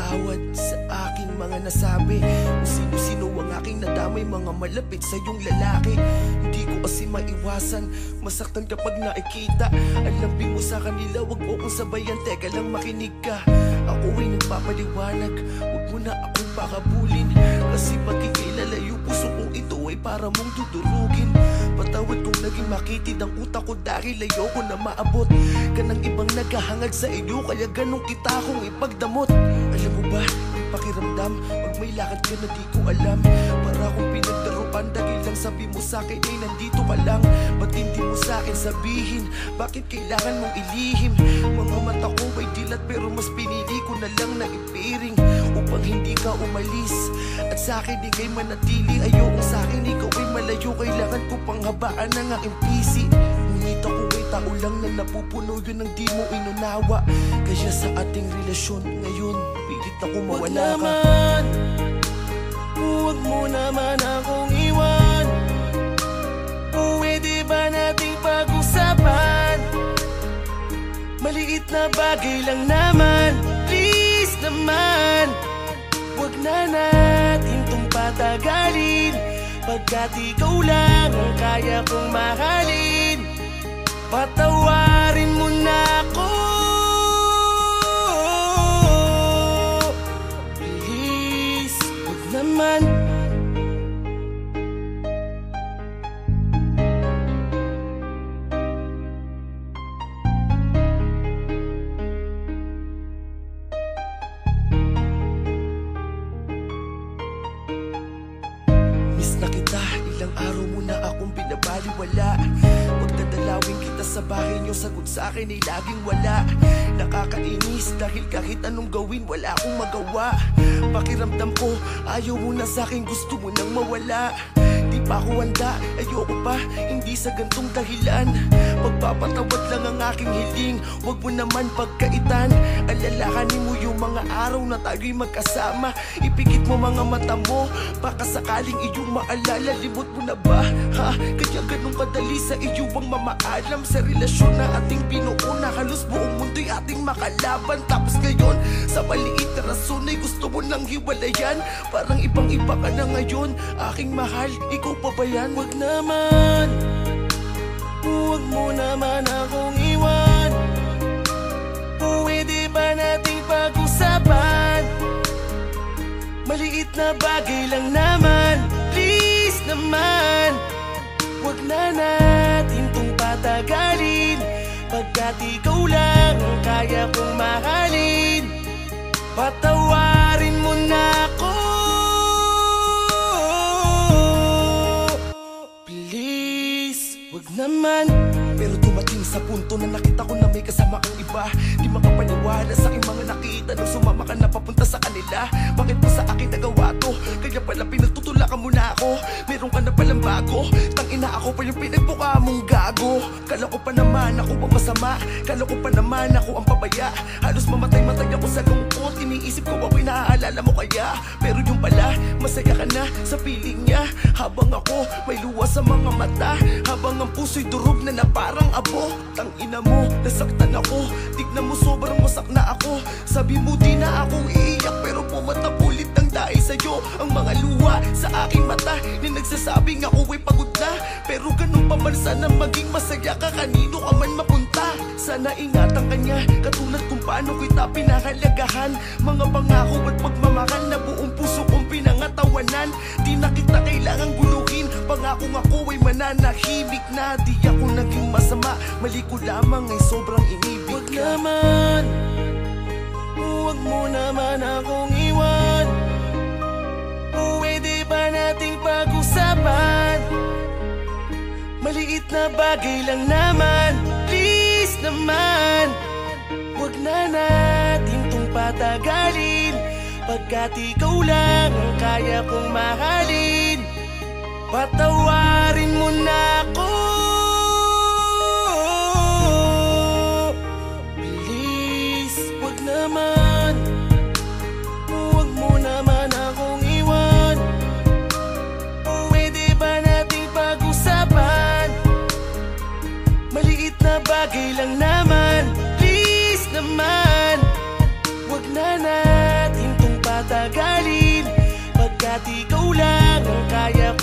Patawad sa aking mga nasabi, kung sino-sino ang aking nadamay, mga malapit sa iyong lalaki. Hindi ko kasi maiwasan masaktan kapag nakikita. Ang lambing mo sa kanila, wag mo kong sabayan, teka lang makinig ka. Ako ay nagpapaliwanag, wag mo na akong pakabulin, kasi pagkikilalayo puso kong ito ay para mong dudurugin. Patawad kung naging makitid ang utak ko dahil ayoko na maabot ka ng ibang naghahangad sa iyo, kaya ganun kita akong ipagdamot. Alam mo ba, pakiramdam pag may lakad ka na di ko alam, para akong pinagdarupan dahil lang sabi mo sa'kin ay nandito ka lang. Ba't hindi mo sa'kin sabihin, bakit kailangan mong ilihim? Mga mata ko ay dilat pero mas pinili ko na lang na ipiring upang hindi ka umalis at sa'kin ikay manatili. Ayokong sa'kin ikaw ay malayo, kailangan ko pang habaan ng aking pisi. Ngunit ako ay tao lang na napupuno, yun ang di mo inunawa. Kaya sa ating relasyon ngayon, pilit ako mawala ka. Huwag mo naman akong iwan. Pwede ba nating pag-usapan? Maliit na bagay lang naman, please naman. Huwag na natin tong patagalin, pagkat ikaw lang ang kaya kong mahalin. Patawarin mo na ako, please, huwag naman. Miss na kita, ilang araw mo na akong binabaliwala. Pagdadalawin kita sa bahay niyo, sagot sa akin ay laging wala. Nakakainis dahil kahit anong gawin wala akong magawa. Pakiramdam ko, ayaw mo na sa'kin, gusto mo nang mawala. Di pa ako handa, ayoko pa, hindi sa gantong dahilan. Pagpapatawad lang ang aking hiling, wag mo naman pagkaitan. Alalahanin mo yung mga araw na tayo'y magkasama. Ipikit mo mga mata mo, baka sakaling iyong maalala. Limot mo na ba, ha? Kaya ganun kadali sa iyo ang mamaalam sa relasyon na ating pinuuna. Halos buong mundo'y ating makalaban, tapos ngayon sa maliit na rason ay gusto mo nang hiwalayan. Parang ibang iba ka na ngayon, aking mahal, ikaw pa ba yan? Huwag naman, huwag mo naman akong iwan. Pwede ba nating pag-usapan? Maliit na bagay lang naman, please naman. Huwag na natin tong patagalin, pagkat ikaw lang ang kaya kong mahalin. Patawarin mo na ako, please, huwag naman. Pero dumating sa punto na nakita ko na may kasama kang iba. Di makapaniwala sa aking mga nakita nung sumama ka na papunta sa kanila. Bakit mo sa akin nagawa to? Kaya pala pinagtutulakan mo na ako. Meron ka na palang bago, tangina ako pa yung pinagbuka mong gago. Kala ko pa naman ako ang masama, kala ko pa naman ako ang pabaya. Halos mamatay-matay ako sa lungkot, iniisip ko ba'y naaalala mo kaya? Pero yung pala, masaya ka na sa piling niya, habang ako may luha sa mga mata, habang ang puso'y durog na parang abo. Tangina mo, nasaktan ako, tignan mo sobrang wasak na ako. Sabi mo di na akong iiyak, pero pumatapulit ng dahil sa'yo ang mga luha sa aking mata na nagsasabing ako ay pagod na. Pero ganun pa man, sana maging masaya ka kanino ka man mapunta. Sana ingatan ka niya, katulad kung paano kita pinahalagahan. Mga pangako at pagmamahal na buong puso kong pinangatawanan. Di na kita kailangang guluhin, pangakong ako ay mananahimik na. Di ako naging masama, mali ko lamang ay sobrang inibig ka. Huwag naman, huwag mo naman akong iwan. Pwede ba nating pag-usapan? Maliit na bagay lang naman, please naman. Huwag na natin tong patagalin, pagkat ikaw lang ang kaya kong mahalin. Patawarin mo na ako, please, huwag naman. Huwag mo naman akong iwan. Pwede ba nating pag-usapan? Maliit na bagay lang naman, please naman. Huwag na natin ikaw lang ang kaya